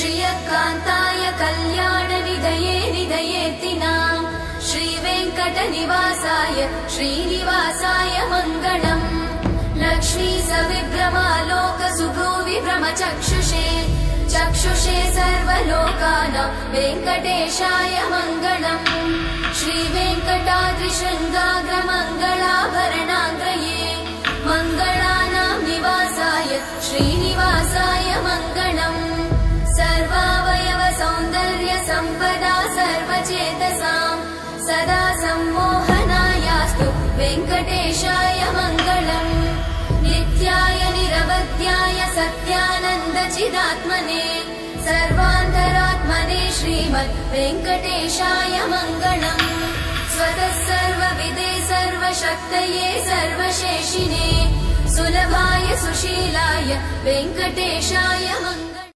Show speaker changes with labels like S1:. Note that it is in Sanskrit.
S1: श्रियकान्ताय कल्याणनिधये निधयेतिनाम् श्रीवेङ्कटनिवासाय श्रीनिवासाय मङ्गलम् लक्ष्मी सविभ्रमालोकसुभ्रूविभ्रमचक्षुषे चक्षुषे सर्वलोकानां वेङ्कटेशाय मङ्गलम् श्रीवेङ्कटाद्रिशृङ्गाग्रमङ्गलाभरणाङ्गये मङ्गलानां निवासाय श्रीनिवासाय मङ्गलम् सर्वावयव सौन्दर्य सम्पदा सर्वचेतसां सदा सम्मोहनायास्तु वेङ्कटेशाय मङ्गलम् नित्याय निरवध्याय सत्यानन्दचिदात्मने सर्वान्तरात्मने श्रीमद् वेङ्कटेशाय मङ्गलम् स्वतः सर्वविदे सर्वशक्तये सर्वशेषिने सुलभाय सुशीलाय वेङ्कटेशाय मङ्गलम्।